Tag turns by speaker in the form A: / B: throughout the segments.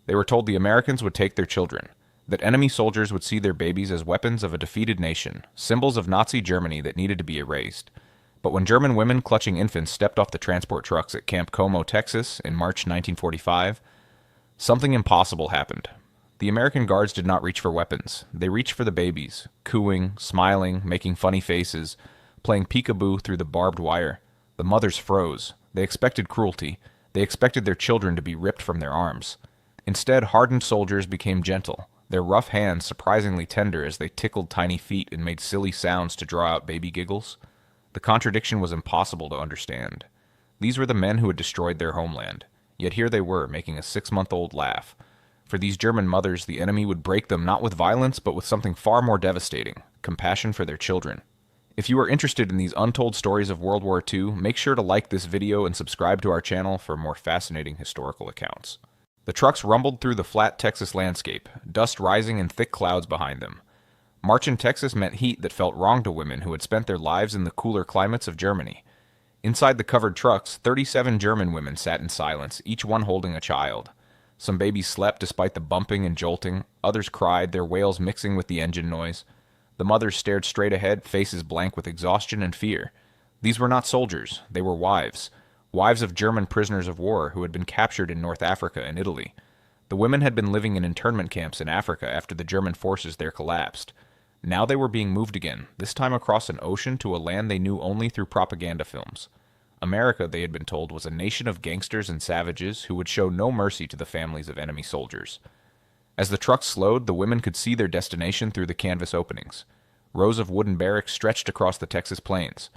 A: They were told the Americans would take their children, that enemy soldiers would see their babies as weapons of a defeated nation, symbols of Nazi Germany that needed to be erased. But when German women clutching infants stepped off the transport trucks at Camp Como, Texas in March 1945, something impossible happened. The American guards did not reach for weapons. They reached for the babies, cooing, smiling, making funny faces, playing peekaboo through the barbed wire. The mothers froze. They expected cruelty. They expected their children to be ripped from their arms. Instead, hardened soldiers became gentle, their rough hands surprisingly tender as they tickled tiny feet and made silly sounds to draw out baby giggles. The contradiction was impossible to understand. These were the men who had destroyed their homeland, yet here they were, making a 6-month-old laugh. For these German mothers, the enemy would break them not with violence, but with something far more devastating: compassion for their children. If you are interested in these untold stories of World War II, make sure to like this video and subscribe to our channel for more fascinating historical accounts. The trucks rumbled through the flat Texas landscape, dust rising in thick clouds behind them. March in Texas meant heat that felt wrong to women who had spent their lives in the cooler climates of Germany. Inside the covered trucks, 37 German women sat in silence, each one holding a child. Some babies slept despite the bumping and jolting, others cried, their wails mixing with the engine noise. The mothers stared straight ahead, faces blank with exhaustion and fear. These were not soldiers, they were wives. Wives of German prisoners of war who had been captured in North Africa and Italy. The women had been living in internment camps in Africa after the German forces there collapsed. Now they were being moved again, this time across an ocean to a land they knew only through propaganda films. America, they had been told, was a nation of gangsters and savages who would show no mercy to the families of enemy soldiers. As the trucks slowed, the women could see their destination through the canvas openings. Rows of wooden barracks stretched across the Texas plains.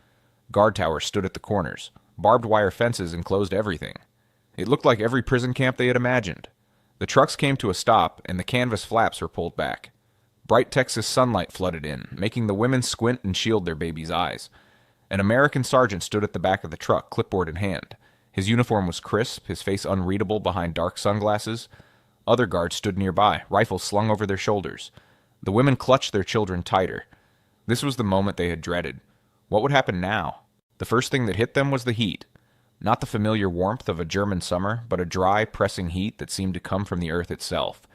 A: Guard towers stood at the corners. Barbed wire fences enclosed everything. It looked like every prison camp they had imagined. The trucks came to a stop, and the canvas flaps were pulled back. Bright Texas sunlight flooded in, making the women squint and shield their babies' eyes. An American sergeant stood at the back of the truck, clipboard in hand. His uniform was crisp, his face unreadable behind dark sunglasses. Other guards stood nearby, rifles slung over their shoulders. The women clutched their children tighter. This was the moment they had dreaded. What would happen now? The first thing that hit them was the heat. Not the familiar warmth of a German summer, but a dry, pressing heat that seemed to come from the earth itself.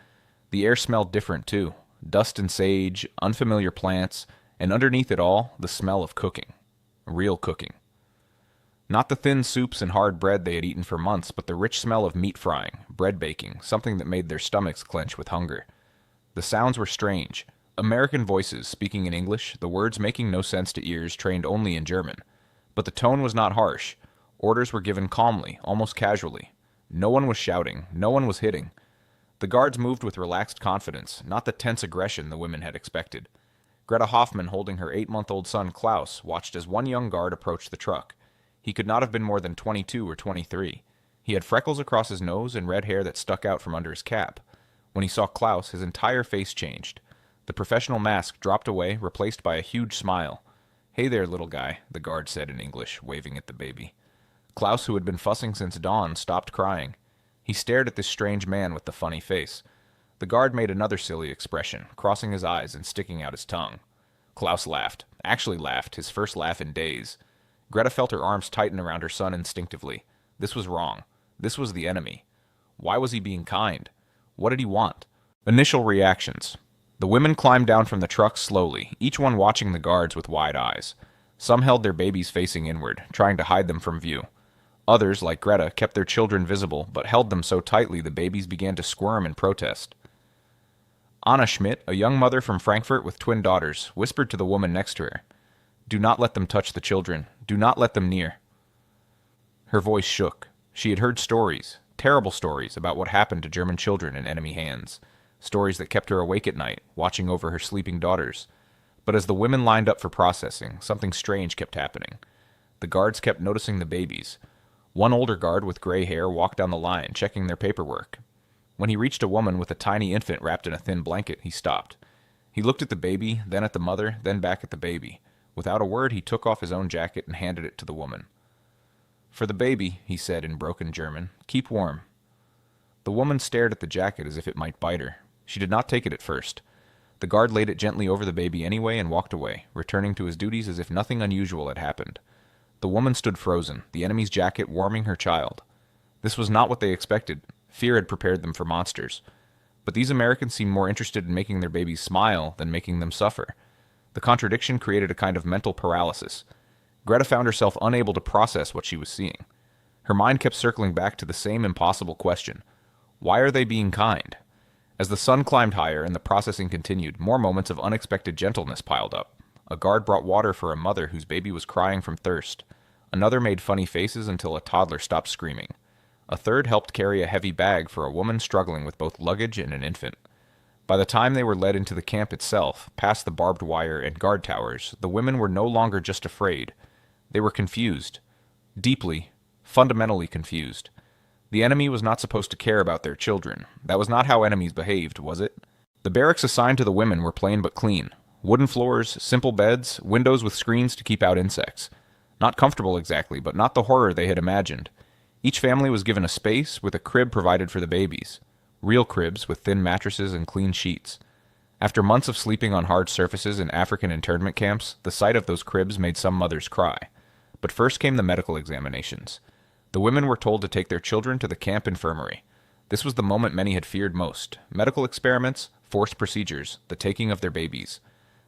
A: The air smelled different, too. Dust and sage, unfamiliar plants, and underneath it all, the smell of cooking. Real cooking. Not the thin soups and hard bread they had eaten for months, but the rich smell of meat frying, bread baking, something that made their stomachs clench with hunger. The sounds were strange. American voices speaking in English, the words making no sense to ears trained only in German. But the tone was not harsh. Orders were given calmly, almost casually. No one was shouting. No one was hitting. The guards moved with relaxed confidence, not the tense aggression the women had expected. Greta Hoffman, holding her 8-month-old son Klaus, watched as one young guard approached the truck. He could not have been more than 22 or 23. He had freckles across his nose and red hair that stuck out from under his cap. When he saw Klaus, his entire face changed. The professional mask dropped away, replaced by a huge smile. "Hey there, little guy," the guard said in English, waving at the baby. Klaus, who had been fussing since dawn, stopped crying. He stared at this strange man with the funny face. The guard made another silly expression, crossing his eyes and sticking out his tongue. Klaus laughed, actually laughed, his first laugh in days. Greta felt her arms tighten around her son instinctively. This was wrong. This was the enemy. Why was he being kind? What did he want? Initial reactions. The women climbed down from the truck slowly, each one watching the guards with wide eyes. Some held their babies facing inward, trying to hide them from view. Others, like Greta, kept their children visible, but held them so tightly the babies began to squirm in protest. Anna Schmidt, a young mother from Frankfurt with twin daughters, whispered to the woman next to her, "Do not let them touch the children. Do not let them near." Her voice shook. She had heard stories, terrible stories, about what happened to German children in enemy hands. Stories that kept her awake at night, watching over her sleeping daughters. But as the women lined up for processing, something strange kept happening. The guards kept noticing the babies. One older guard with gray hair walked down the line, checking their paperwork. When he reached a woman with a tiny infant wrapped in a thin blanket, he stopped. He looked at the baby, then at the mother, then back at the baby. Without a word, he took off his own jacket and handed it to the woman. "For the baby," he said in broken German, "keep warm." The woman stared at the jacket as if it might bite her. She did not take it at first. The guard laid it gently over the baby anyway and walked away, returning to his duties as if nothing unusual had happened. The woman stood frozen, the enemy's jacket warming her child. This was not what they expected. Fear had prepared them for monsters. But these Americans seemed more interested in making their babies smile than making them suffer. The contradiction created a kind of mental paralysis. Greta found herself unable to process what she was seeing. Her mind kept circling back to the same impossible question. Why are they being kind? As the sun climbed higher and the processing continued, more moments of unexpected gentleness piled up. A guard brought water for a mother whose baby was crying from thirst. Another made funny faces until a toddler stopped screaming. A third helped carry a heavy bag for a woman struggling with both luggage and an infant. By the time they were led into the camp itself, past the barbed wire and guard towers, the women were no longer just afraid. They were confused. Deeply, fundamentally confused. The enemy was not supposed to care about their children. That was not how enemies behaved, was it? The barracks assigned to the women were plain but clean. Wooden floors, simple beds, windows with screens to keep out insects. Not comfortable exactly, but not the horror they had imagined. Each family was given a space with a crib provided for the babies. Real cribs with thin mattresses and clean sheets. After months of sleeping on hard surfaces in African internment camps, the sight of those cribs made some mothers cry. But first came the medical examinations. The women were told to take their children to the camp infirmary. This was the moment many had feared most. Medical experiments, forced procedures, the taking of their babies.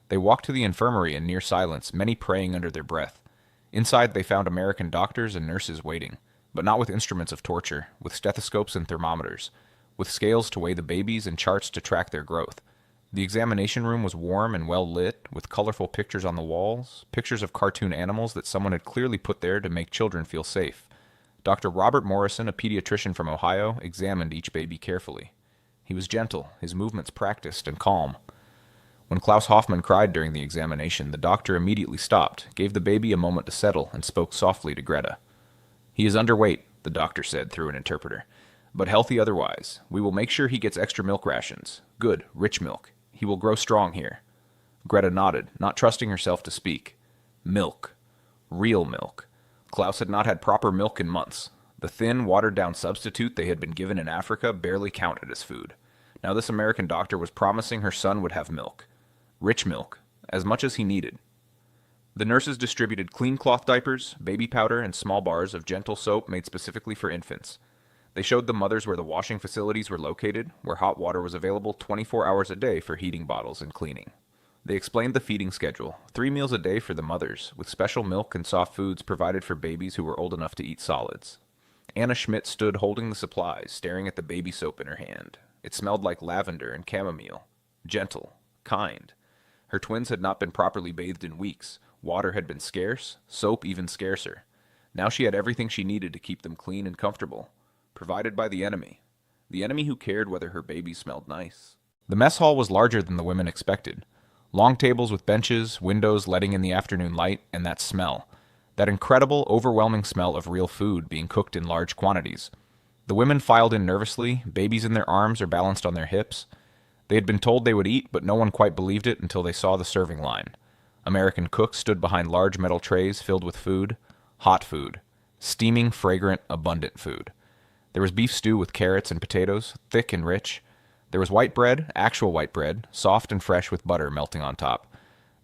A: They walked to the infirmary in near silence, many praying under their breath. Inside they found American doctors and nurses waiting, but not with instruments of torture, with stethoscopes and thermometers, with scales to weigh the babies and charts to track their growth. The examination room was warm and well lit, with colorful pictures on the walls, pictures of cartoon animals that someone had clearly put there to make children feel safe. Dr. Robert Morrison, a pediatrician from Ohio, examined each baby carefully. He was gentle, his movements practiced and calm. When Klaus Hoffmann cried during the examination, the doctor immediately stopped, gave the baby a moment to settle, and spoke softly to Greta. "He is underweight," the doctor said through an interpreter, "but healthy otherwise. We will make sure he gets extra milk rations. Good, rich milk. He will grow strong here." Greta nodded, not trusting herself to speak. Milk. Real milk. Klaus had not had proper milk in months. The thin, watered-down substitute they had been given in Africa barely counted as food. Now this American doctor was promising her son would have milk. Rich milk. As much as he needed. The nurses distributed clean cloth diapers, baby powder, and small bars of gentle soap made specifically for infants. They showed the mothers where the washing facilities were located, where hot water was available 24 hours a day for heating bottles and cleaning. They explained the feeding schedule, 3 meals a day for the mothers, with special milk and soft foods provided for babies who were old enough to eat solids. Anna Schmidt stood holding the supplies, staring at the baby soap in her hand. It smelled like lavender and chamomile. Gentle. Kind. Her twins had not been properly bathed in weeks. Water had been scarce, soap even scarcer. Now she had everything she needed to keep them clean and comfortable. Provided by the enemy. The enemy who cared whether her baby smelled nice. The mess hall was larger than the women expected. Long tables with benches, windows letting in the afternoon light, and that smell. That incredible, overwhelming smell of real food being cooked in large quantities. The women filed in nervously, babies in their arms or balanced on their hips. They had been told they would eat, but no one quite believed it until they saw the serving line. American cooks stood behind large metal trays filled with food. Hot food. Steaming, fragrant, abundant food. There was beef stew with carrots and potatoes, thick and rich. There was white bread, actual white bread, soft and fresh with butter melting on top.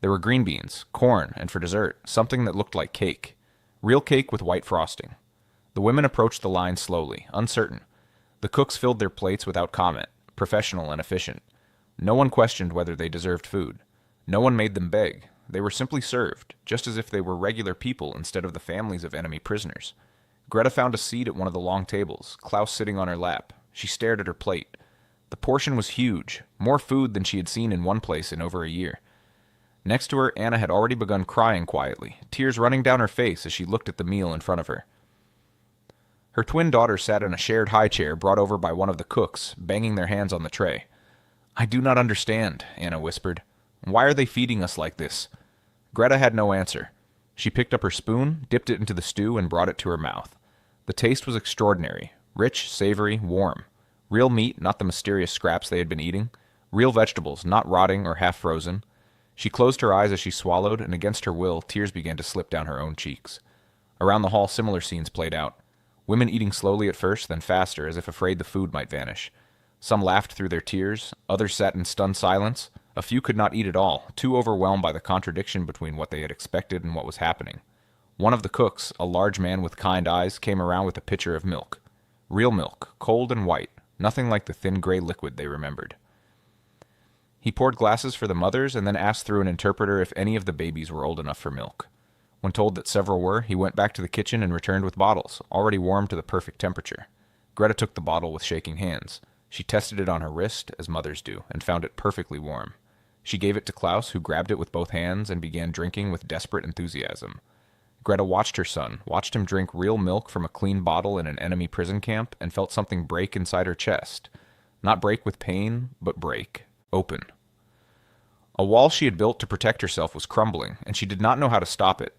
A: There were green beans, corn, and for dessert, something that looked like cake. Real cake with white frosting. The women approached the line slowly, uncertain. The cooks filled their plates without comment, professional and efficient. No one questioned whether they deserved food. No one made them beg. They were simply served, just as if they were regular people instead of the families of enemy prisoners. Greta found a seat at one of the long tables, Klaus sitting on her lap. She stared at her plate. The portion was huge, more food than she had seen in one place in over a year. Next to her, Anna had already begun crying quietly, tears running down her face as she looked at the meal in front of her. Her twin daughter sat in a shared high chair brought over by one of the cooks, banging their hands on the tray. "I do not understand," Anna whispered. "Why are they feeding us like this?" Greta had no answer. She picked up her spoon, dipped it into the stew, and brought it to her mouth. The taste was extraordinary, rich, savory, warm. Real meat, not the mysterious scraps they had been eating. Real vegetables, not rotting or half-frozen. She closed her eyes as she swallowed, and against her will, tears began to slip down her own cheeks. Around the hall, similar scenes played out. Women eating slowly at first, then faster, as if afraid the food might vanish. Some laughed through their tears, others sat in stunned silence. A few could not eat at all, too overwhelmed by the contradiction between what they had expected and what was happening. One of the cooks, a large man with kind eyes, came around with a pitcher of milk. Real milk, cold and white, nothing like the thin gray liquid they remembered. He poured glasses for the mothers and then asked through an interpreter if any of the babies were old enough for milk. When told that several were, he went back to the kitchen and returned with bottles, already warmed to the perfect temperature. Greta took the bottle with shaking hands. She tested it on her wrist, as mothers do, and found it perfectly warm. She gave it to Klaus, who grabbed it with both hands and began drinking with desperate enthusiasm. Greta watched her son, watched him drink real milk from a clean bottle in an enemy prison camp, and felt something break inside her chest. Not break with pain, but break. Open. A wall she had built to protect herself was crumbling, and she did not know how to stop it.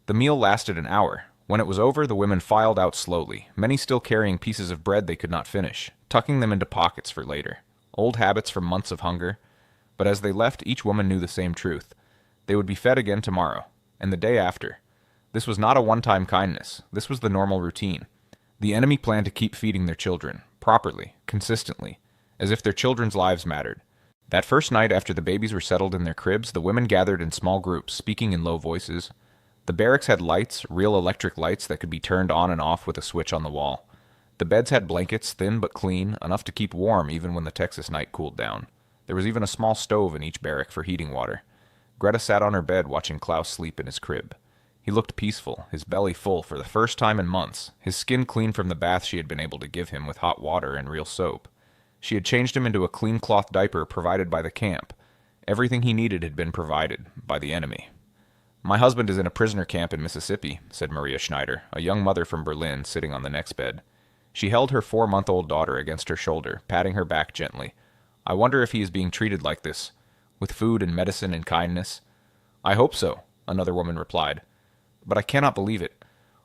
A: The meal lasted an hour. When it was over, the women filed out slowly, many still carrying pieces of bread they could not finish, tucking them into pockets for later. Old habits from months of hunger. But as they left, each woman knew the same truth. They would be fed again tomorrow, and the day after. This was not a one-time kindness. This was the normal routine. The enemy planned to keep feeding their children, properly, consistently, as if their children's lives mattered. That first night after the babies were settled in their cribs, the women gathered in small groups, speaking in low voices. The barracks had lights, real electric lights that could be turned on and off with a switch on the wall. The beds had blankets, thin but clean, enough to keep warm even when the Texas night cooled down. There was even a small stove in each barrack for heating water. Greta sat on her bed watching Klaus sleep in his crib. He looked peaceful, his belly full for the first time in months, his skin clean from the bath she had been able to give him with hot water and real soap. She had changed him into a clean cloth diaper provided by the camp. Everything he needed had been provided by the enemy. "My husband is in a prisoner camp in Mississippi," said Maria Schneider, a young mother from Berlin, sitting on the next bed. She held her 4-month-old daughter against her shoulder, patting her back gently. "I wonder if he is being treated like this, with food and medicine and kindness." "I hope so," another woman replied. "But I cannot believe it.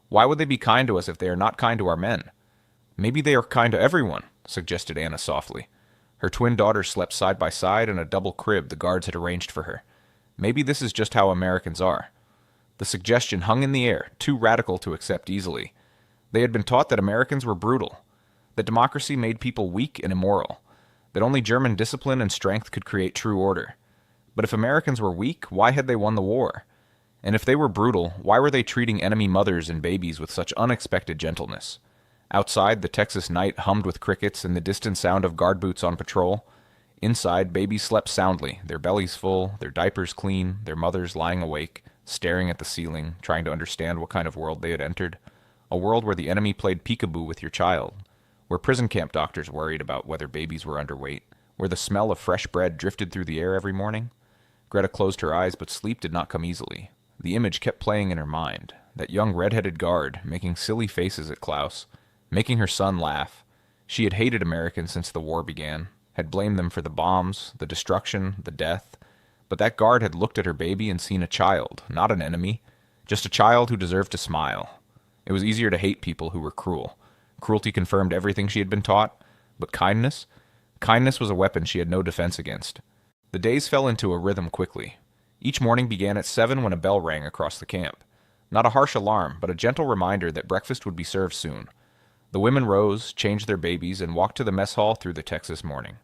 A: Why would they be kind to us if they are not kind to our men?" "Maybe they are kind to everyone," suggested Anna softly. Her twin daughters slept side by side in a double crib the guards had arranged for her. Maybe this is just how Americans are. The suggestion hung in the air, too radical to accept easily. They had been taught that Americans were brutal, that democracy made people weak and immoral, that only German discipline and strength could create true order. But if Americans were weak, why had they won the war? And if they were brutal, why were they treating enemy mothers and babies with such unexpected gentleness? Outside, the Texas night hummed with crickets and the distant sound of guard boots on patrol. Inside, babies slept soundly, their bellies full, their diapers clean, their mothers lying awake, staring at the ceiling, trying to understand what kind of world they had entered. A world where the enemy played peekaboo with your child, where prison camp doctors worried about whether babies were underweight, where the smell of fresh bread drifted through the air every morning. Greta closed her eyes, but sleep did not come easily. The image kept playing in her mind, that young red-headed guard making silly faces at Klaus, making her son laugh. She had hated Americans since the war began, had blamed them for the bombs, the destruction, the death, but that guard had looked at her baby and seen a child, not an enemy, just a child who deserved to smile. It was easier to hate people who were cruel. Cruelty confirmed everything she had been taught, but kindness? Kindness was a weapon she had no defense against. The days fell into a rhythm quickly. Each morning began at 7 when a bell rang across the camp. Not a harsh alarm, but a gentle reminder that breakfast would be served soon. The women rose, changed their babies, and walked to the mess hall through the Texas morning.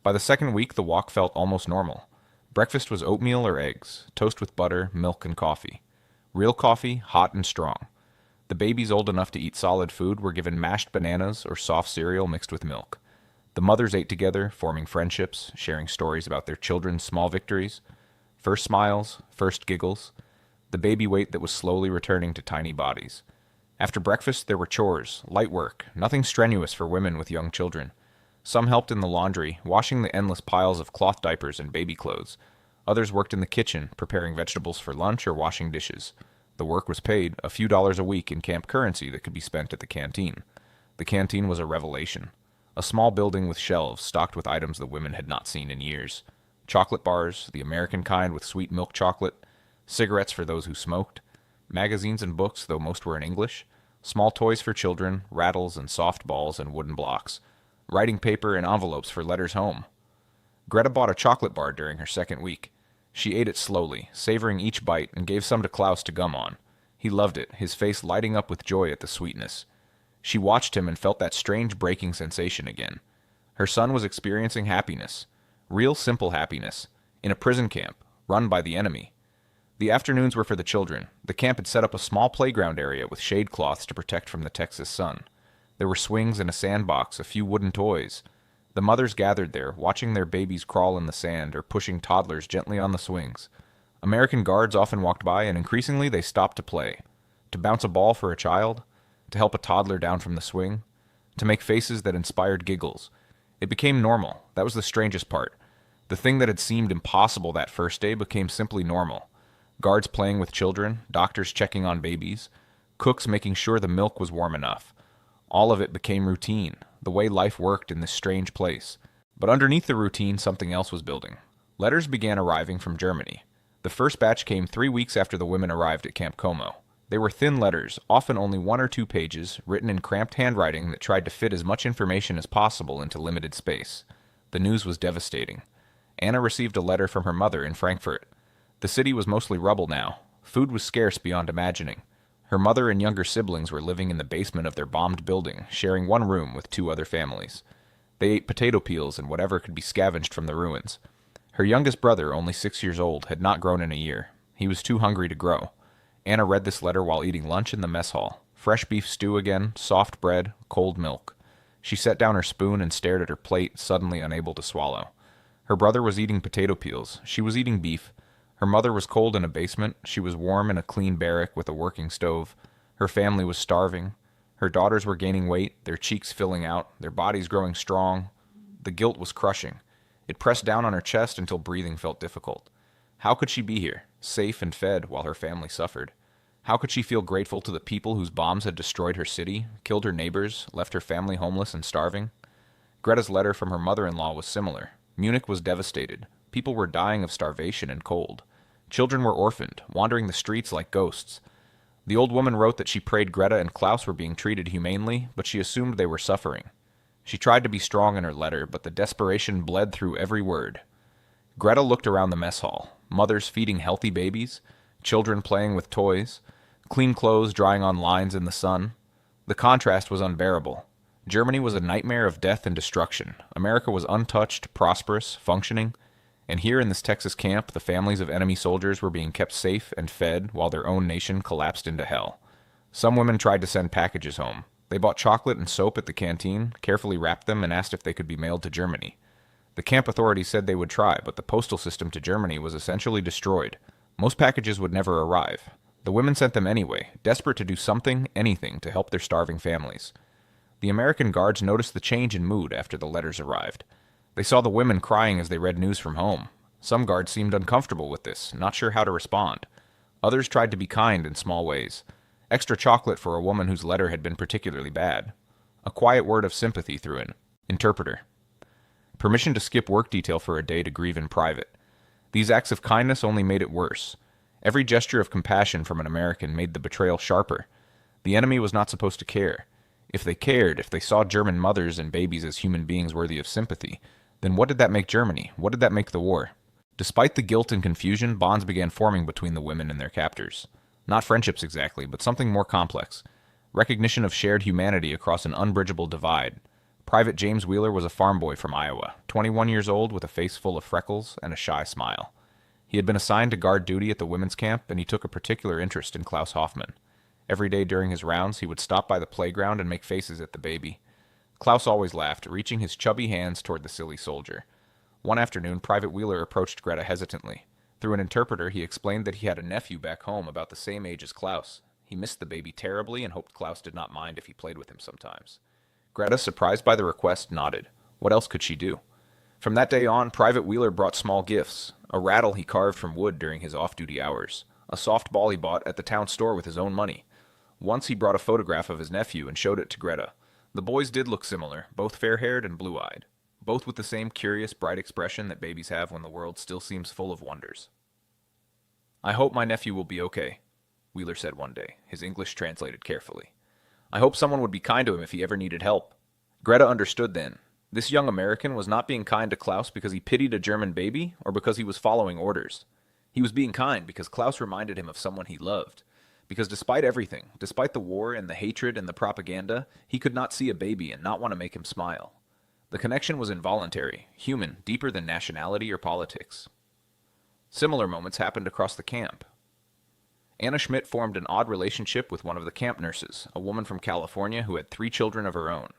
A: By the second week, the walk felt almost normal. Breakfast was oatmeal or eggs, toast with butter, milk, and coffee. Real coffee, hot and strong. The babies old enough to eat solid food were given mashed bananas or soft cereal mixed with milk. The mothers ate together, forming friendships, sharing stories about their children's small victories. First smiles, first giggles. The baby weight that was slowly returning to tiny bodies. After breakfast, there were chores, light work, nothing strenuous for women with young children. Some helped in the laundry, washing the endless piles of cloth diapers and baby clothes. Others worked in the kitchen, preparing vegetables for lunch or washing dishes. The work was paid, a few dollars a week in camp currency that could be spent at the canteen. The canteen was a revelation. A small building with shelves stocked with items the women had not seen in years. Chocolate bars, the American kind with sweet milk chocolate, cigarettes for those who smoked, magazines and books, though most were in English, small toys for children, rattles and soft balls and wooden blocks, writing paper and envelopes for letters home. Greta bought a chocolate bar during her second week. She ate it slowly, savoring each bite, and gave some to Klaus to gum on. He loved it, his face lighting up with joy at the sweetness. She watched him and felt that strange breaking sensation again. Her son was experiencing happiness, real simple happiness, in a prison camp, run by the enemy. The afternoons were for the children. The camp had set up a small playground area with shade cloths to protect from the Texas sun. There were swings and a sandbox, a few wooden toys. The mothers gathered there, watching their babies crawl in the sand or pushing toddlers gently on the swings. American guards often walked by, and increasingly they stopped to play. To bounce a ball for a child, to help a toddler down from the swing, to make faces that inspired giggles. It became normal. That was the strangest part. The thing that had seemed impossible that first day became simply normal. Guards playing with children, doctors checking on babies, cooks making sure the milk was warm enough. All of it became routine, the way life worked in this strange place. But underneath the routine, something else was building. Letters began arriving from Germany. The first batch came 3 weeks after the women arrived at Camp Como. They were thin letters, often only 1 or 2 pages, written in cramped handwriting that tried to fit as much information as possible into limited space. The news was devastating. Anna received a letter from her mother in Frankfurt. The city was mostly rubble now. Food was scarce beyond imagining. Her mother and younger siblings were living in the basement of their bombed building, sharing 1 room with 2 other families. They ate potato peels and whatever could be scavenged from the ruins. Her youngest brother, only 6 years old, had not grown in a year. He was too hungry to grow. Anna read this letter while eating lunch in the mess hall. Fresh beef stew again, soft bread, cold milk. She set down her spoon and stared at her plate, suddenly unable to swallow. Her brother was eating potato peels. She was eating beef. Her mother was cold in a basement. She was warm in a clean barrack with a working stove. Her family was starving. Her daughters were gaining weight, their cheeks filling out, their bodies growing strong. The guilt was crushing. It pressed down on her chest until breathing felt difficult. How could she be here, safe and fed, while her family suffered? How could she feel grateful to the people whose bombs had destroyed her city, killed her neighbors, left her family homeless and starving? Greta's letter from her mother-in-law was similar. Munich was devastated. People were dying of starvation and cold. Children were orphaned, wandering the streets like ghosts. The old woman wrote that she prayed Greta and Klaus were being treated humanely, but she assumed they were suffering. She tried to be strong in her letter, but the desperation bled through every word. Greta looked around the mess hall. Mothers feeding healthy babies, children playing with toys, clean clothes drying on lines in the sun. The contrast was unbearable. Germany was a nightmare of death and destruction. America was untouched, prosperous, functioning. And here in this Texas camp, the families of enemy soldiers were being kept safe and fed while their own nation collapsed into hell. Some women tried to send packages home. They bought chocolate and soap at the canteen, carefully wrapped them, and asked if they could be mailed to Germany. The camp authorities said they would try, but the postal system to Germany was essentially destroyed. Most packages would never arrive. The women sent them anyway, desperate to do something, anything, to help their starving families. The American guards noticed the change in mood after the letters arrived. They saw the women crying as they read news from home. Some guards seemed uncomfortable with this, not sure how to respond. Others tried to be kind in small ways. Extra chocolate for a woman whose letter had been particularly bad. A quiet word of sympathy threw in. Interpreter. Permission to skip work detail for a day to grieve in private. These acts of kindness only made it worse. Every gesture of compassion from an American made the betrayal sharper. The enemy was not supposed to care. If they cared, if they saw German mothers and babies as human beings worthy of sympathy, then what did that make Germany? What did that make the war? Despite the guilt and confusion, bonds began forming between the women and their captors. Not friendships exactly, but something more complex. Recognition of shared humanity across an unbridgeable divide. Private James Wheeler was a farm boy from Iowa, 21 years old with a face full of freckles and a shy smile. He had been assigned to guard duty at the women's camp, and he took a particular interest in Klaus Hoffman. Every day during his rounds, he would stop by the playground and make faces at the baby. Klaus always laughed, reaching his chubby hands toward the silly soldier. One afternoon, Private Wheeler approached Greta hesitantly. Through an interpreter, he explained that he had a nephew back home about the same age as Klaus. He missed the baby terribly and hoped Klaus did not mind if he played with him sometimes. Greta, surprised by the request, nodded. What else could she do? From that day on, Private Wheeler brought small gifts. A rattle he carved from wood during his off-duty hours. A soft ball he bought at the town store with his own money. Once he brought a photograph of his nephew and showed it to Greta. The boys did look similar, both fair-haired and blue-eyed. Both with the same curious, bright expression that babies have when the world still seems full of wonders. I hope my nephew will be okay, Wheeler said one day, his English translated carefully. I hope someone would be kind to him if he ever needed help. Greta understood then. This young American was not being kind to Klaus because he pitied a German baby or because he was following orders. He was being kind because Klaus reminded him of someone he loved. Because despite everything, despite the war and the hatred and the propaganda, he could not see a baby and not want to make him smile. The connection was involuntary, human, deeper than nationality or politics. Similar moments happened across the camp. Anna Schmidt formed an odd relationship with one of the camp nurses, a woman from California who had 3 children of her own.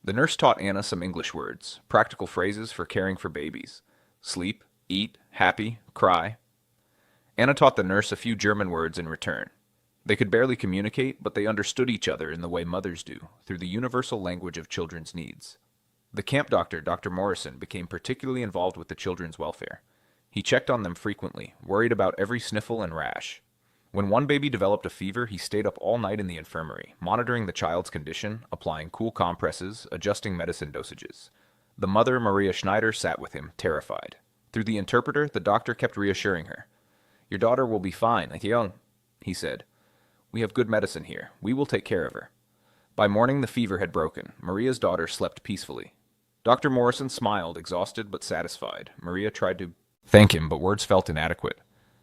A: The nurse taught Anna some English words, practical phrases for caring for babies. Sleep, eat, happy, cry. Anna taught the nurse a few German words in return. They could barely communicate, but they understood each other in the way mothers do, through the universal language of children's needs. The camp doctor, Dr. Morrison, became particularly involved with the children's welfare. He checked on them frequently, worried about every sniffle and rash. When one baby developed a fever, he stayed up all night in the infirmary, monitoring the child's condition, applying cool compresses, adjusting medicine dosages. The mother, Maria Schneider, sat with him, terrified. Through the interpreter, the doctor kept reassuring her. "Your daughter will be fine, Etienne," he said. "We have good medicine here. We will take care of her." By morning, the fever had broken. Maria's daughter slept peacefully. Dr. Morrison smiled, exhausted but satisfied. Maria tried to thank him, but words felt inadequate.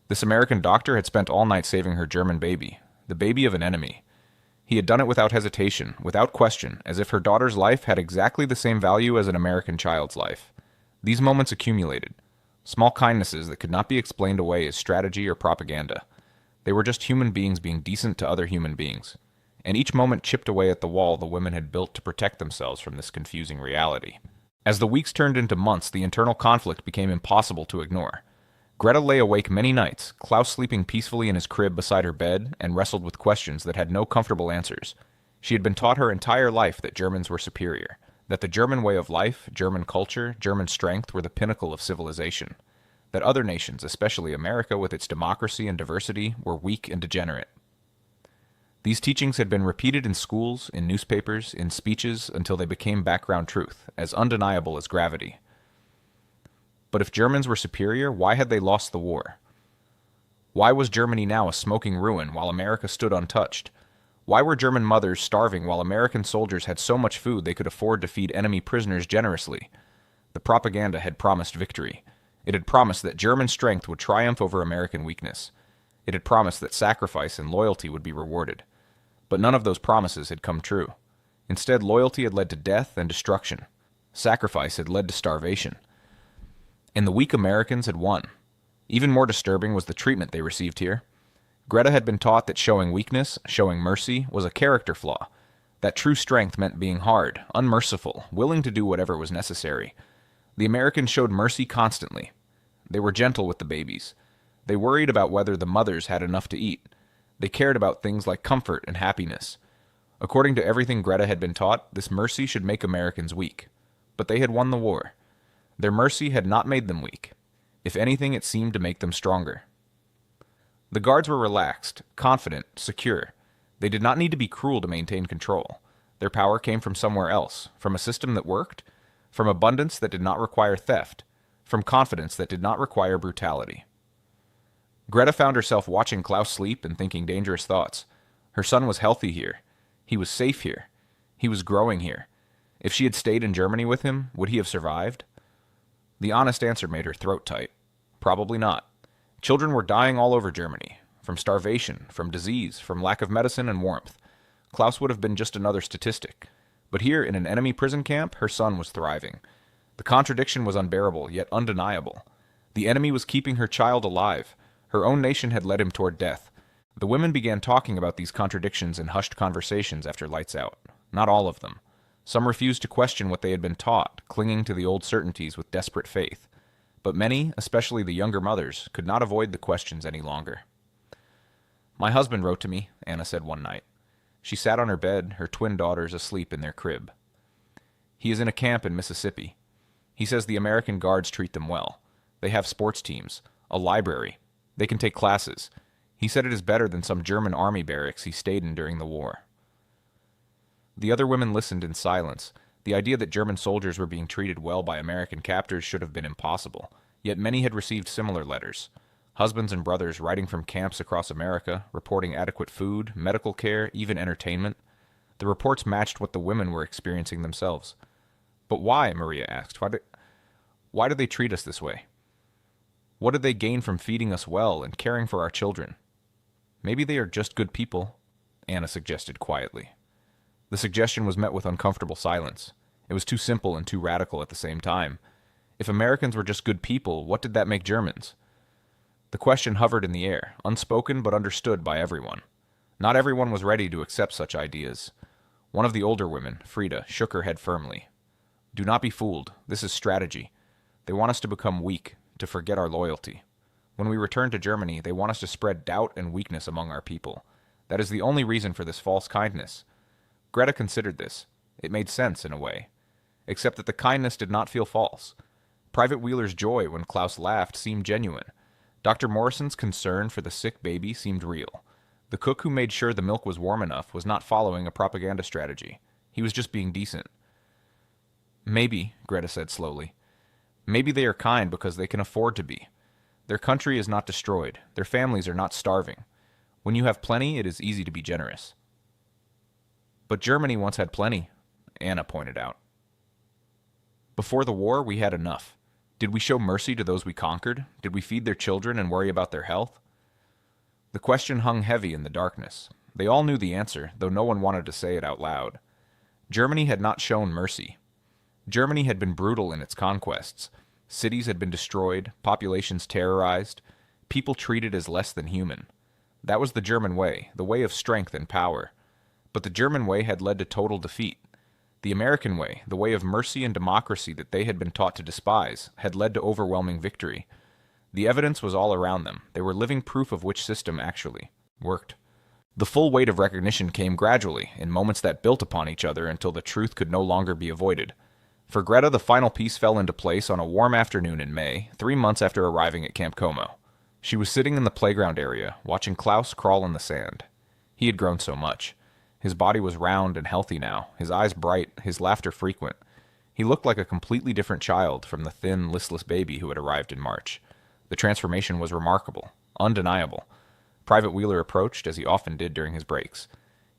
A: This American doctor had spent all night saving her German baby, the baby of an enemy. He had done it without hesitation, without question, as if her daughter's life had exactly the same value as an American child's life. These moments accumulated, small kindnesses that could not be explained away as strategy or propaganda. They were just human beings being decent to other human beings, and each moment chipped away at the wall the women had built to protect themselves from this confusing reality. As the weeks turned into months, the internal conflict became impossible to ignore. Greta lay awake many nights, Klaus sleeping peacefully in his crib beside her bed, and wrestled with questions that had no comfortable answers. She had been taught her entire life that Germans were superior, that the German way of life, German culture, German strength were the pinnacle of civilization, that other nations, especially America with its democracy and diversity, were weak and degenerate. These teachings had been repeated in schools, in newspapers, in speeches, until they became background truth, as undeniable as gravity. But if Germans were superior, why had they lost the war? Why was Germany now a smoking ruin while America stood untouched? Why were German mothers starving while American soldiers had so much food they could afford to feed enemy prisoners generously? The propaganda had promised victory. It had promised that German strength would triumph over American weakness. It had promised that sacrifice and loyalty would be rewarded. But none of those promises had come true. Instead, loyalty had led to death and destruction. Sacrifice had led to starvation. And the weak Americans had won. Even more disturbing was the treatment they received here. Greta had been taught that showing weakness, showing mercy, was a character flaw. That true strength meant being hard, unmerciful, willing to do whatever was necessary. The Americans showed mercy constantly. They were gentle with the babies. They worried about whether the mothers had enough to eat. They cared about things like comfort and happiness. According to everything Greta had been taught, this mercy should make Americans weak. But they had won the war. Their mercy had not made them weak. If anything, it seemed to make them stronger. The guards were relaxed, confident, secure. They did not need to be cruel to maintain control. Their power came from somewhere else, from a system that worked, from abundance that did not require theft, from confidence that did not require brutality. Greta found herself watching Klaus sleep and thinking dangerous thoughts. Her son was healthy here. He was safe here. He was growing here. If she had stayed in Germany with him, would he have survived? The honest answer made her throat tight. Probably not. Children were dying all over Germany, from starvation, from disease, from lack of medicine and warmth. Klaus would have been just another statistic. But here, in an enemy prison camp, her son was thriving. The contradiction was unbearable, yet undeniable. The enemy was keeping her child alive. Her own nation had led him toward death. The women began talking about these contradictions in hushed conversations after lights out. Not all of them. Some refused to question what they had been taught, clinging to the old certainties with desperate faith. But many, especially the younger mothers, could not avoid the questions any longer. "My husband wrote to me," Anna said one night. She sat on her bed, her twin daughters asleep in their crib. "He is in a camp in Mississippi. He says the American guards treat them well. They have sports teams, a library. They can take classes. He said it is better than some German army barracks he stayed in during the war." The other women listened in silence. The idea that German soldiers were being treated well by American captors should have been impossible, yet many had received similar letters. Husbands and brothers writing from camps across America, reporting adequate food, medical care, even entertainment. The reports matched what the women were experiencing themselves. "But why?" Maria asked. Why do they treat us this way? What did they gain from feeding us well and caring for our children?" "Maybe they are just good people," Anna suggested quietly. The suggestion was met with uncomfortable silence. It was too simple and too radical at the same time. If Americans were just good people, what did that make Germans? The question hovered in the air, unspoken but understood by everyone. Not everyone was ready to accept such ideas. One of the older women, Frida, shook her head firmly. Do not be fooled. This is strategy. They want us to become weak, to forget our loyalty. When we return to Germany, they want us to spread doubt and weakness among our people. That is the only reason for this false kindness. Greta considered this. It made sense in a way. Except that the kindness did not feel false. Private Wheeler's joy when Klaus laughed seemed genuine. Dr. Morrison's concern for the sick baby seemed real. The cook who made sure the milk was warm enough was not following a propaganda strategy. He was just being decent. Maybe, Greta said slowly, maybe they are kind because they can afford to be. Their country is not destroyed. Their families are not starving. When you have plenty, it is easy to be generous. But Germany once had plenty, Anna pointed out. Before the war, we had enough. Did we show mercy to those we conquered? Did we feed their children and worry about their health? The question hung heavy in the darkness. They all knew the answer, though no one wanted to say it out loud. Germany had not shown mercy. Germany had been brutal in its conquests. Cities had been destroyed, populations terrorized, people treated as less than human. That was the German way, the way of strength and power. But the German way had led to total defeat. The American way, the way of mercy and democracy that they had been taught to despise, had led to overwhelming victory. The evidence was all around them. They were living proof of which system actually worked. The full weight of recognition came gradually, in moments that built upon each other until the truth could no longer be avoided. For Greta, the final piece fell into place on a warm afternoon in May, 3 months after arriving at Camp Como. She was sitting in the playground area, watching Klaus crawl in the sand. He had grown so much. His body was round and healthy now, his eyes bright, his laughter frequent. He looked like a completely different child from the thin, listless baby who had arrived in March. The transformation was remarkable, undeniable. Private Wheeler approached, as he often did during his breaks.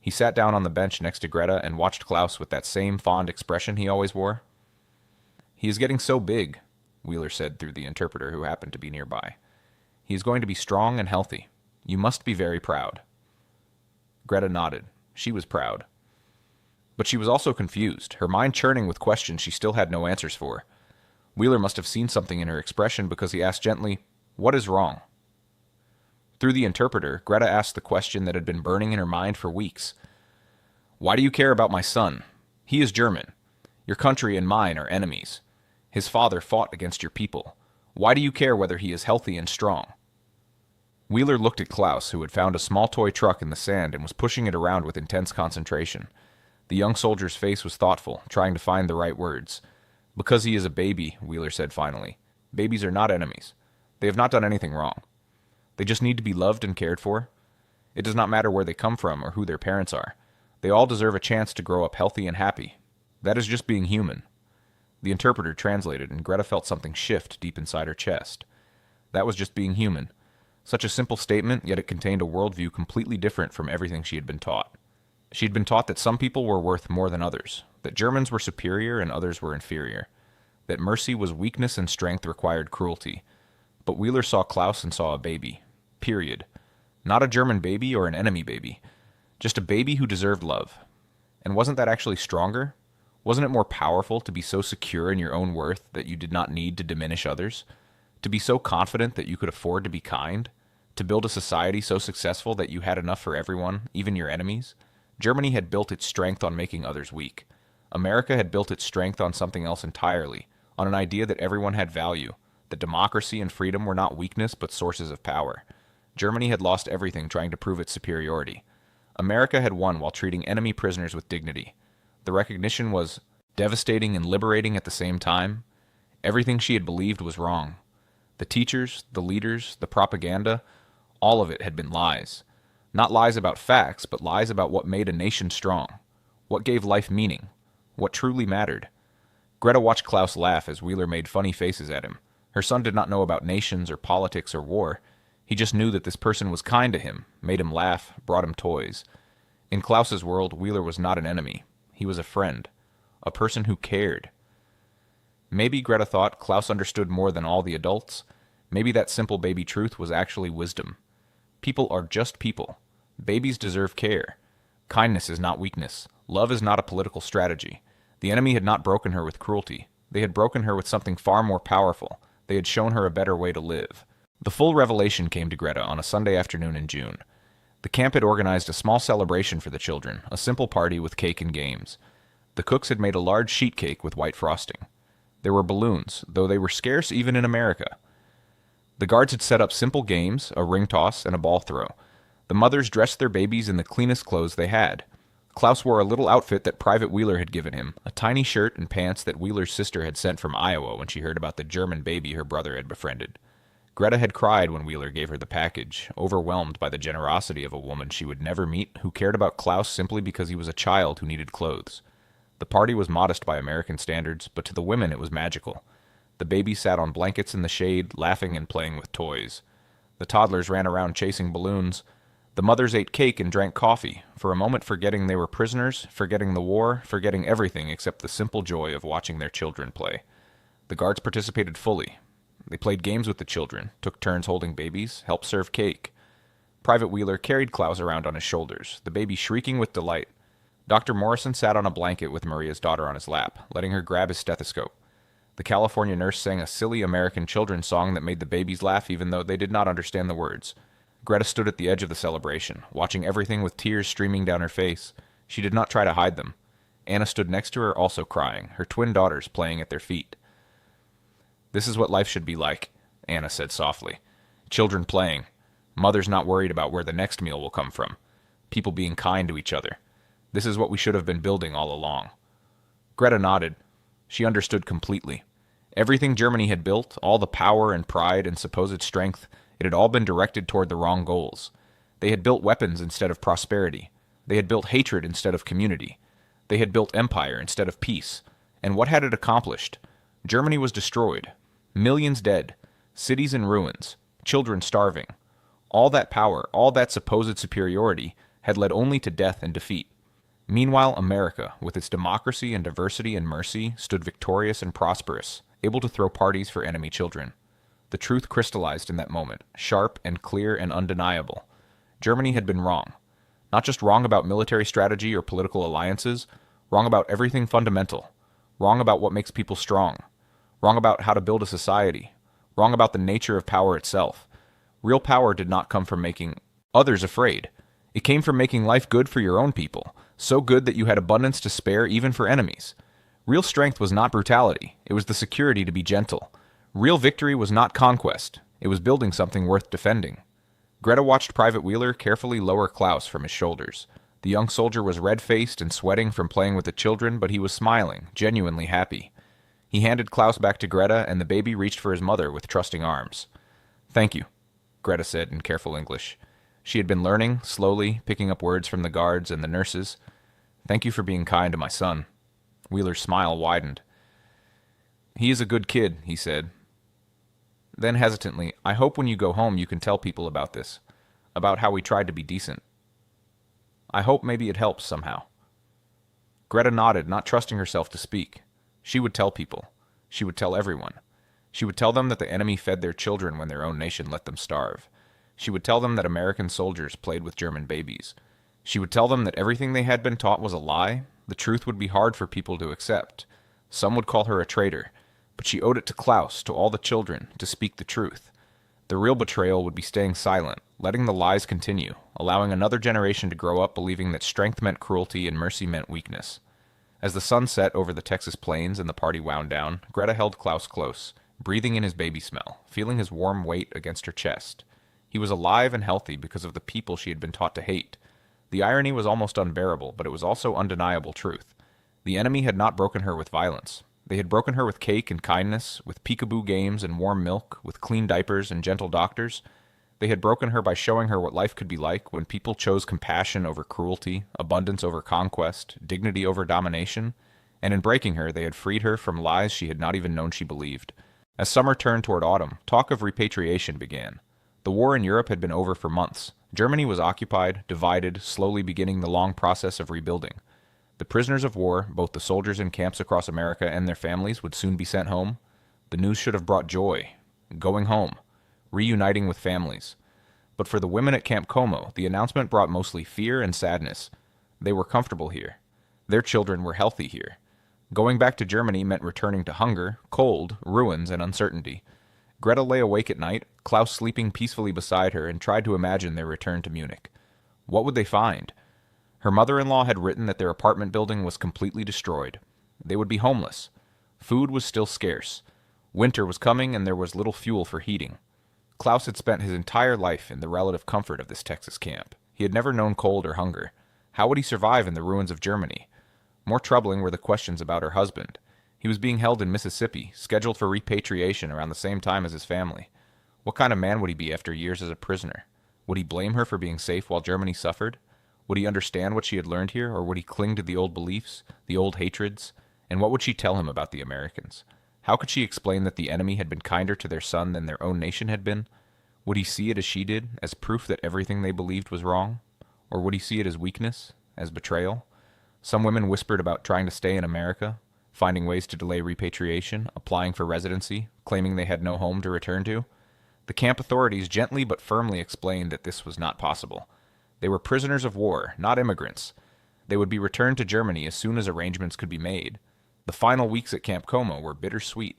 A: He sat down on the bench next to Greta and watched Klaus with that same fond expression he always wore. He is getting so big, Wheeler said through the interpreter who happened to be nearby. He is going to be strong and healthy. You must be very proud. Greta nodded. She was proud. But she was also confused, her mind churning with questions she still had no answers for. Wheeler must have seen something in her expression because he asked gently, "What is wrong?" Through the interpreter, Greta asked the question that had been burning in her mind for weeks. "Why do you care about my son? He is German. Your country and mine are enemies. His father fought against your people. Why do you care whether he is healthy and strong?" Wheeler looked at Klaus, who had found a small toy truck in the sand and was pushing it around with intense concentration. The young soldier's face was thoughtful, trying to find the right words. "Because he is a baby," Wheeler said finally. "Babies are not enemies. They have not done anything wrong. They just need to be loved and cared for. It does not matter where they come from or who their parents are. They all deserve a chance to grow up healthy and happy. That is just being human." The interpreter translated, and Greta felt something shift deep inside her chest. That was just being human. Such a simple statement, yet it contained a worldview completely different from everything she had been taught. She had been taught that some people were worth more than others, that Germans were superior and others were inferior, that mercy was weakness and strength required cruelty. But Wheeler saw Klaus and saw a baby. Period. Not a German baby or an enemy baby. Just a baby who deserved love. And wasn't that actually stronger? Wasn't it more powerful to be so secure in your own worth that you did not need to diminish others? To be so confident that you could afford to be kind? To build a society so successful that you had enough for everyone, even your enemies? Germany had built its strength on making others weak. America had built its strength on something else entirely, on an idea that everyone had value, that democracy and freedom were not weakness but sources of power. Germany had lost everything trying to prove its superiority. America had won while treating enemy prisoners with dignity. The recognition was devastating and liberating at the same time. Everything she had believed was wrong. The teachers, the leaders, the propaganda, all of it had been lies. Not lies about facts, but lies about what made a nation strong, what gave life meaning, what truly mattered. Greta watched Klaus laugh as Wheeler made funny faces at him. Her son did not know about nations or politics or war. He just knew that this person was kind to him, made him laugh, brought him toys. In Klaus's world, Wheeler was not an enemy. He was a friend, a person who cared. Maybe, Greta thought, Klaus understood more than all the adults. Maybe that simple baby truth was actually wisdom. People are just people. Babies deserve care. Kindness is not weakness. Love is not a political strategy. The enemy had not broken her with cruelty. They had broken her with something far more powerful. They had shown her a better way to live. The full revelation came to Greta on a Sunday afternoon in June. The camp had organized a small celebration for the children, a simple party with cake and games. The cooks had made a large sheet cake with white frosting. There were balloons, though they were scarce even in America. The guards had set up simple games, a ring toss, and a ball throw. The mothers dressed their babies in the cleanest clothes they had. Klaus wore a little outfit that Private Wheeler had given him, a tiny shirt and pants that Wheeler's sister had sent from Iowa when she heard about the German baby her brother had befriended. Greta had cried when Wheeler gave her the package, overwhelmed by the generosity of a woman she would never meet who cared about Klaus simply because he was a child who needed clothes. The party was modest by American standards, but to the women it was magical. The babies sat on blankets in the shade, laughing and playing with toys. The toddlers ran around chasing balloons. The mothers ate cake and drank coffee, for a moment forgetting they were prisoners, forgetting the war, forgetting everything except the simple joy of watching their children play. The guards participated fully. They played games with the children, took turns holding babies, helped serve cake. Private Wheeler carried Klaus around on his shoulders, the baby shrieking with delight. Dr. Morrison sat on a blanket with Maria's daughter on his lap, letting her grab his stethoscope. The California nurse sang a silly American children's song that made the babies laugh even though they did not understand the words. Greta stood at the edge of the celebration, watching everything with tears streaming down her face. She did not try to hide them. Anna stood next to her, also crying, her twin daughters playing at their feet. "This is what life should be like," Anna said softly. "Children playing. Mothers not worried about where the next meal will come from. People being kind to each other. This is what we should have been building all along." Greta nodded. She understood completely. Everything Germany had built, all the power and pride and supposed strength, it had all been directed toward the wrong goals. They had built weapons instead of prosperity. They had built hatred instead of community. They had built empire instead of peace. And what had it accomplished? Germany was destroyed. Millions dead. Cities in ruins. Children starving. All that power, all that supposed superiority, had led only to death and defeat. Meanwhile, America, with its democracy and diversity and mercy, stood victorious and prosperous, able to throw parties for enemy children. The truth crystallized in that moment, sharp and clear and undeniable. Germany had been wrong. Not just wrong about military strategy or political alliances, wrong about everything fundamental. Wrong about what makes people strong. Wrong about how to build a society. Wrong about the nature of power itself. Real power did not come from making others afraid. It came from making life good for your own people, so good that you had abundance to spare even for enemies. Real strength was not brutality, it was the security to be gentle. Real victory was not conquest, it was building something worth defending. Greta watched Private Wheeler carefully lower Klaus from his shoulders. The young soldier was red-faced and sweating from playing with the children, but he was smiling, genuinely happy. He handed Klaus back to Greta, and the baby reached for his mother with trusting arms. "Thank you," Greta said in careful English. She had been learning, slowly, picking up words from the guards and the nurses. "Thank you for being kind to my son." Wheeler's smile widened. "He is a good kid," he said. Then hesitantly, "I hope when you go home you can tell people about this, about how we tried to be decent. I hope maybe it helps somehow." Greta nodded, not trusting herself to speak. She would tell people. She would tell everyone. She would tell them that the enemy fed their children when their own nation let them starve. She would tell them that American soldiers played with German babies. She would tell them that everything they had been taught was a lie. The truth would be hard for people to accept. Some would call her a traitor, but she owed it to Klaus, to all the children, to speak the truth. The real betrayal would be staying silent, letting the lies continue, allowing another generation to grow up believing that strength meant cruelty and mercy meant weakness. As the sun set over the Texas plains and the party wound down, Greta held Klaus close, breathing in his baby smell, feeling his warm weight against her chest. He was alive and healthy because of the people she had been taught to hate. The irony was almost unbearable, but it was also undeniable truth. The enemy had not broken her with violence. They had broken her with cake and kindness, with peekaboo games and warm milk, with clean diapers and gentle doctors. They had broken her by showing her what life could be like when people chose compassion over cruelty, abundance over conquest, dignity over domination, and in breaking her they had freed her from lies she had not even known she believed. As summer turned toward autumn, talk of repatriation began. The war in Europe had been over for months. Germany was occupied, divided, slowly beginning the long process of rebuilding. The prisoners of war, both the soldiers in camps across America and their families, would soon be sent home. The news should have brought joy. Going home. Reuniting with families. But for the women at Camp Como, the announcement brought mostly fear and sadness. They were comfortable here. Their children were healthy here. Going back to Germany meant returning to hunger, cold, ruins, and uncertainty. Greta lay awake at night, Klaus sleeping peacefully beside her, and tried to imagine their return to Munich. What would they find? Her mother-in-law had written that their apartment building was completely destroyed. They would be homeless. Food was still scarce. Winter was coming, and there was little fuel for heating. Klaus had spent his entire life in the relative comfort of this Texas camp. He had never known cold or hunger. How would he survive in the ruins of Germany? More troubling were the questions about her husband. He was being held in Mississippi, scheduled for repatriation around the same time as his family. What kind of man would he be after years as a prisoner? Would he blame her for being safe while Germany suffered? Would he understand what she had learned here, or would he cling to the old beliefs, the old hatreds? And what would she tell him about the Americans? How could she explain that the enemy had been kinder to their son than their own nation had been? Would he see it as she did, as proof that everything they believed was wrong? Or would he see it as weakness, as betrayal? Some women whispered about trying to stay in America, finding ways to delay repatriation, applying for residency, claiming they had no home to return to. The camp authorities gently but firmly explained that this was not possible. They were prisoners of war, not immigrants. They would be returned to Germany as soon as arrangements could be made. The final weeks at Camp Como were bittersweet.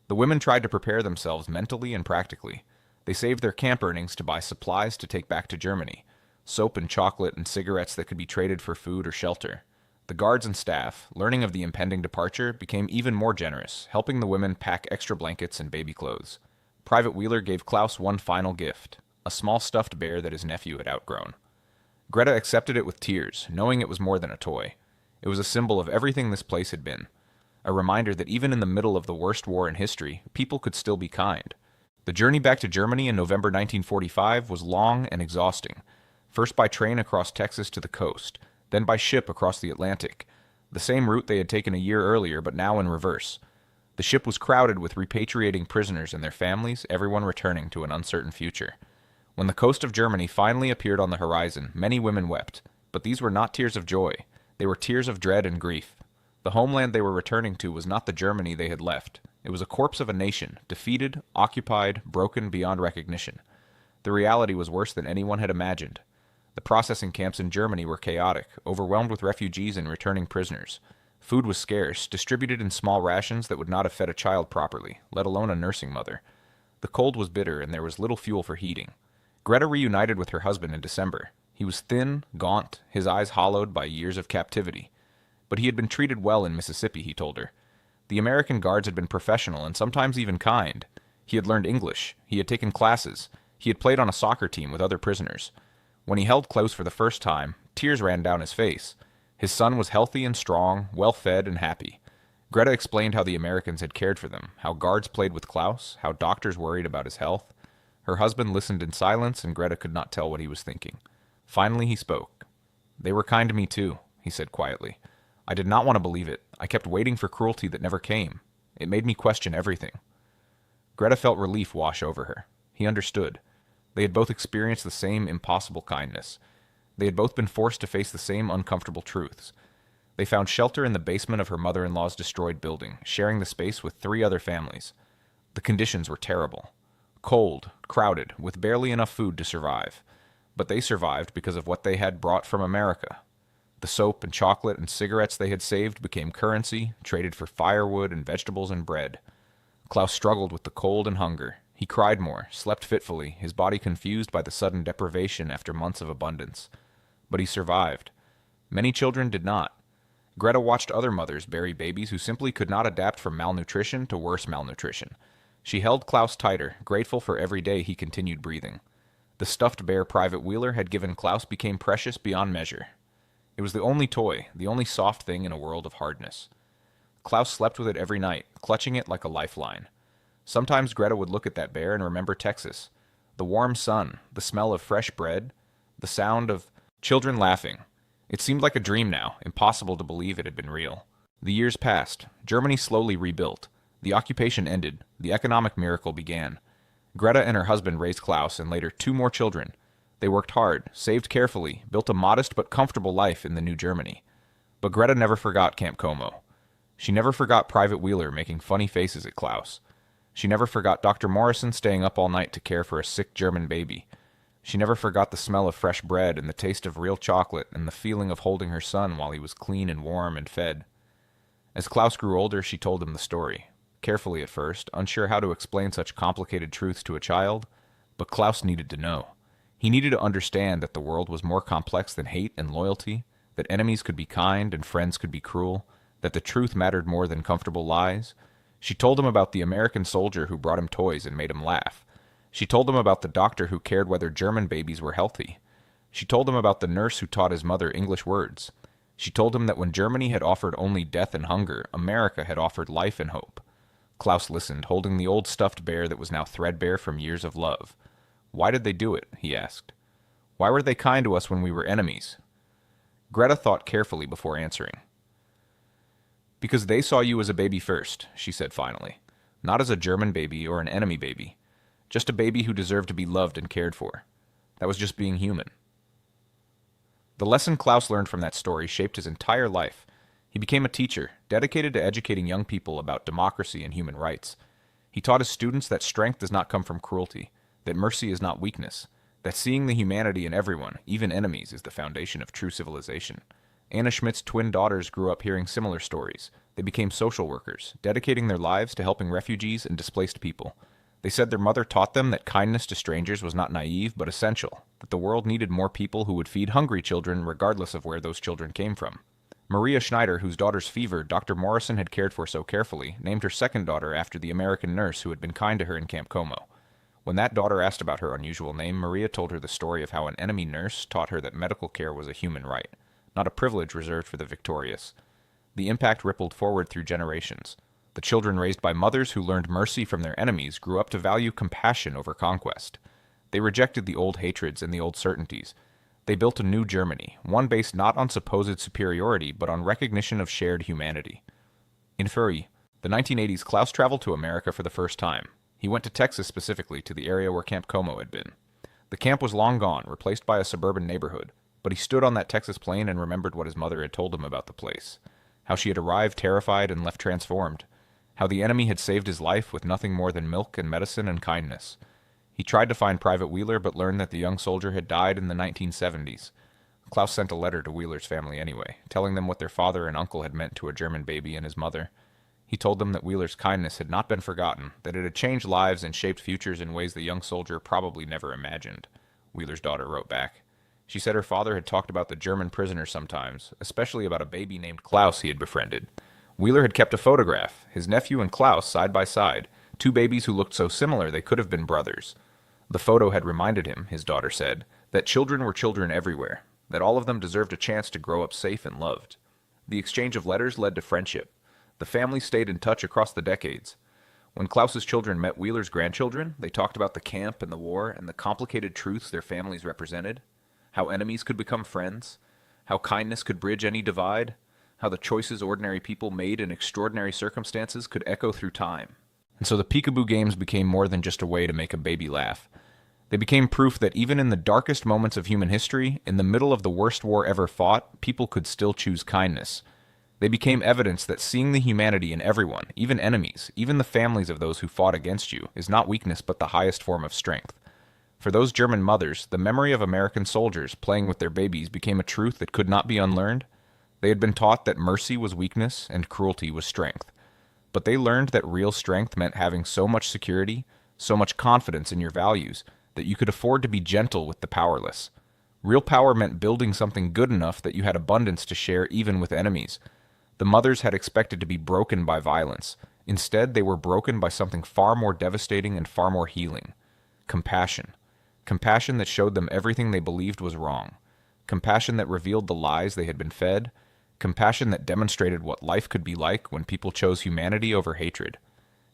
A: The women tried to prepare themselves mentally and practically. They saved their camp earnings to buy supplies to take back to Germany, soap and chocolate and cigarettes that could be traded for food or shelter. The guards and staff, learning of the impending departure, became even more generous, helping the women pack extra blankets and baby clothes. Private Wheeler gave Klaus one final gift, a small stuffed bear that his nephew had outgrown. Greta accepted it with tears, knowing it was more than a toy. It was a symbol of everything this place had been. A reminder that even in the middle of the worst war in history, people could still be kind. The journey back to Germany in November 1945 was long and exhausting. First by train across Texas to the coast, then by ship across the Atlantic, the same route they had taken a year earlier, but now in reverse. The ship was crowded with repatriating prisoners and their families, everyone returning to an uncertain future. When the coast of Germany finally appeared on the horizon, many women wept, but these were not tears of joy. They were tears of dread and grief. The homeland they were returning to was not the Germany they had left. It was a corpse of a nation, defeated, occupied, broken beyond recognition. The reality was worse than anyone had imagined. The processing camps in Germany were chaotic, overwhelmed with refugees and returning prisoners. Food was scarce, distributed in small rations that would not have fed a child properly, let alone a nursing mother. The cold was bitter, and there was little fuel for heating. Greta reunited with her husband in December. He was thin, gaunt, his eyes hollowed by years of captivity. But he had been treated well in Mississippi, he told her. The American guards had been professional and sometimes even kind. He had learned English. He had taken classes. He had played on a soccer team with other prisoners. When he held Klaus for the first time, tears ran down his face. His son was healthy and strong, well-fed and happy. Greta explained how the Americans had cared for them, how guards played with Klaus, how doctors worried about his health. Her husband listened in silence, and Greta could not tell what he was thinking. Finally he spoke. "They were kind to me too," he said quietly. "I did not want to believe it. I kept waiting for cruelty that never came. It made me question everything." Greta felt relief wash over her. He understood. They had both experienced the same impossible kindness. They had both been forced to face the same uncomfortable truths. They found shelter in the basement of her mother-in-law's destroyed building, sharing the space with 3 other families. The conditions were terrible. Cold, crowded, with barely enough food to survive. But they survived because of what they had brought from America. The soap and chocolate and cigarettes they had saved became currency, traded for firewood and vegetables and bread. Klaus struggled with the cold and hunger. He cried more, slept fitfully, his body confused by the sudden deprivation after months of abundance. But he survived. Many children did not. Greta watched other mothers bury babies who simply could not adapt from malnutrition to worse malnutrition. She held Klaus tighter, grateful for every day he continued breathing. The stuffed bear Private Wheeler had given Klaus became precious beyond measure. It was the only toy, the only soft thing in a world of hardness. Klaus slept with it every night, clutching it like a lifeline. Sometimes Greta would look at that bear and remember Texas. The warm sun, the smell of fresh bread, the sound of children laughing. It seemed like a dream now, impossible to believe it had been real. The years passed. Germany slowly rebuilt. The occupation ended. The economic miracle began. Greta and her husband raised Klaus and later 2 more children. They worked hard, saved carefully, built a modest but comfortable life in the new Germany. But Greta never forgot Camp Como. She never forgot Private Wheeler making funny faces at Klaus. She never forgot Dr. Morrison staying up all night to care for a sick German baby. She never forgot the smell of fresh bread and the taste of real chocolate and the feeling of holding her son while he was clean and warm and fed. As Klaus grew older, she told him the story. Carefully at first, unsure how to explain such complicated truths to a child, But Klaus needed to know. He needed to understand that the world was more complex than hate and loyalty, that enemies could be kind and friends could be cruel, that the truth mattered more than comfortable lies. She told him about the American soldier who brought him toys and made him laugh. She told him about the doctor who cared whether German babies were healthy. She told him about the nurse who taught his mother English words. She told him that when Germany had offered only death and hunger, America had offered life and hope. Klaus listened, holding the old stuffed bear that was now threadbare from years of love. Why did they do it? He asked. Why were they kind to us when we were enemies? Greta thought carefully before answering. Because they saw you as a baby first, she said finally. Not as a German baby or an enemy baby. Just a baby who deserved to be loved and cared for. That was just being human. The lesson Klaus learned from that story shaped his entire life. He became a teacher, dedicated to educating young people about democracy and human rights. He taught his students that strength does not come from cruelty, that mercy is not weakness, that seeing the humanity in everyone, even enemies, is the foundation of true civilization. Anna Schmidt's twin daughters grew up hearing similar stories. They became social workers, dedicating their lives to helping refugees and displaced people. They said their mother taught them that kindness to strangers was not naive but essential, that the world needed more people who would feed hungry children regardless of where those children came from. Maria Schneider, whose daughter's fever Dr. Morrison had cared for so carefully, named her second daughter after the American nurse who had been kind to her in Camp Como. When that daughter asked about her unusual name, Maria told her the story of how an enemy nurse taught her that medical care was a human right, not a privilege reserved for the victorious. The impact rippled forward through generations. The children raised by mothers who learned mercy from their enemies grew up to value compassion over conquest. They rejected the old hatreds and the old certainties. They built a new Germany, one based not on supposed superiority but on recognition of shared humanity. In Furry, the 1980s, Klaus traveled to America for the first time. He went to Texas specifically, to the area where Camp Como had been. The camp was long gone, replaced by a suburban neighborhood, but he stood on that Texas plain and remembered what his mother had told him about the place. How she had arrived terrified and left transformed. How the enemy had saved his life with nothing more than milk and medicine and kindness. He tried to find Private Wheeler but learned that the young soldier had died in the 1970s. Klaus sent a letter to Wheeler's family anyway, telling them what their father and uncle had meant to a German baby and his mother. He told them that Wheeler's kindness had not been forgotten, that it had changed lives and shaped futures in ways the young soldier probably never imagined. Wheeler's daughter wrote back. She said her father had talked about the German prisoners sometimes, especially about a baby named Klaus he had befriended. Wheeler had kept a photograph, his nephew and Klaus side by side, two babies who looked so similar they could have been brothers. The photo had reminded him, his daughter said, that children were children everywhere, that all of them deserved a chance to grow up safe and loved. The exchange of letters led to friendship. The family stayed in touch across the decades. When Klaus's children met Wheeler's grandchildren, they talked about the camp and the war and the complicated truths their families represented, how enemies could become friends, how kindness could bridge any divide, how the choices ordinary people made in extraordinary circumstances could echo through time. And so the peekaboo games became more than just a way to make a baby laugh. They became proof that even in the darkest moments of human history, in the middle of the worst war ever fought, people could still choose kindness. They became evidence that seeing the humanity in everyone, even enemies, even the families of those who fought against you, is not weakness but the highest form of strength. For those German mothers, the memory of American soldiers playing with their babies became a truth that could not be unlearned. They had been taught that mercy was weakness and cruelty was strength. But they learned that real strength meant having so much security, so much confidence in your values, that you could afford to be gentle with the powerless. Real power meant building something good enough that you had abundance to share even with enemies. The mothers had expected to be broken by violence. Instead, they were broken by something far more devastating and far more healing. Compassion. Compassion that showed them everything they believed was wrong. Compassion that revealed the lies they had been fed. Compassion that demonstrated what life could be like when people chose humanity over hatred.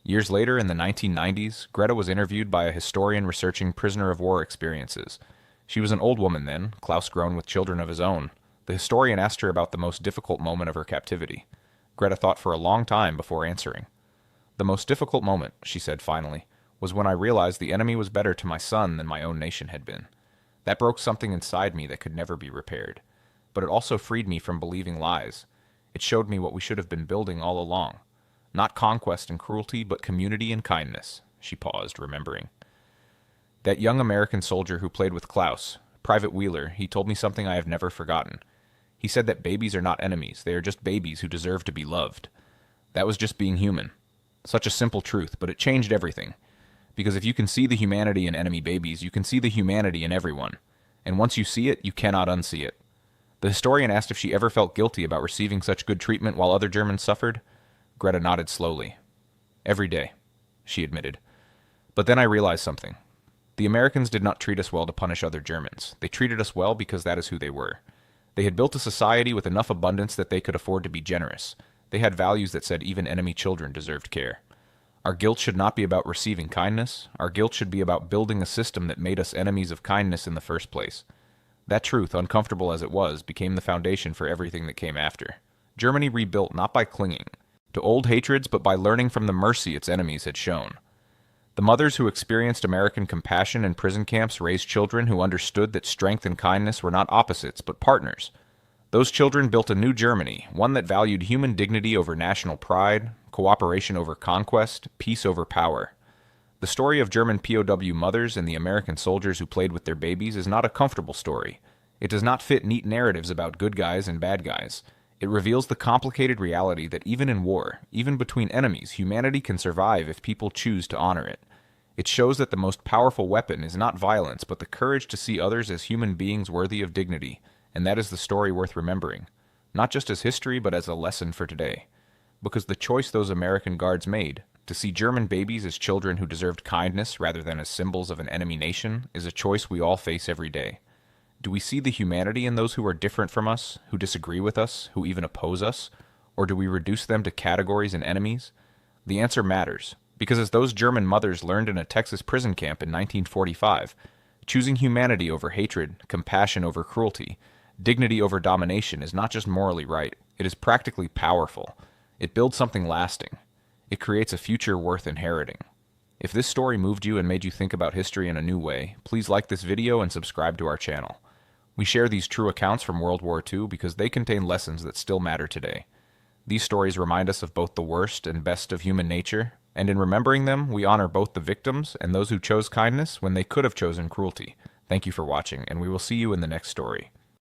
A: Years later, in the 1990s, Greta was interviewed by a historian researching prisoner of war experiences. She was an old woman then, Klaus grown with children of his own. The historian asked her about the most difficult moment of her captivity. Greta thought for a long time before answering. The most difficult moment, she said finally, was when I realized the enemy was better to my son than my own nation had been. That broke something inside me that could never be repaired. But it also freed me from believing lies. It showed me what we should have been building all along. Not conquest and cruelty, but community and kindness. She paused, remembering. That young American soldier who played with Klaus, Private Wheeler, he told me something I have never forgotten. He said that babies are not enemies, they are just babies who deserve to be loved. That was just being human. Such a simple truth, but it changed everything. Because if you can see the humanity in enemy babies, you can see the humanity in everyone. And once you see it, you cannot unsee it. The historian asked if she ever felt guilty about receiving such good treatment while other Germans suffered. Greta nodded slowly. Every day, she admitted. But then I realized something. The Americans did not treat us well to punish other Germans. They treated us well because that is who they were. They had built a society with enough abundance that they could afford to be generous. They had values that said even enemy children deserved care. Our guilt should not be about receiving kindness. Our guilt should be about building a system that made us enemies of kindness in the first place. That truth, uncomfortable as it was, became the foundation for everything that came after. Germany rebuilt not by clinging to old hatreds, but by learning from the mercy its enemies had shown. The mothers who experienced American compassion in prison camps raised children who understood that strength and kindness were not opposites, but partners. Those children built a new Germany, one that valued human dignity over national pride, cooperation over conquest, peace over power. The story of German POW mothers and the American soldiers who played with their babies is not a comfortable story. It does not fit neat narratives about good guys and bad guys. It reveals the complicated reality that even in war, even between enemies, humanity can survive if people choose to honor it. It shows that the most powerful weapon is not violence, but the courage to see others as human beings worthy of dignity. And that is the story worth remembering, not just as history, but as a lesson for today. Because the choice those American guards made, to see German babies as children who deserved kindness rather than as symbols of an enemy nation, is a choice we all face every day. Do we see the humanity in those who are different from us, who disagree with us, who even oppose us? Or do we reduce them to categories and enemies? The answer matters, because as those German mothers learned in a Texas prison camp in 1945, choosing humanity over hatred, compassion over cruelty, dignity over domination is not just morally right, it is practically powerful. It builds something lasting. It creates a future worth inheriting. If this story moved you and made you think about history in a new way, please like this video and subscribe to our channel. We share these true accounts from World War II because they contain lessons that still matter today. These stories remind us of both the worst and best of human nature, and in remembering them, we honor both the victims and those who chose kindness when they could have chosen cruelty. Thank you for watching, and we will see you in the next story.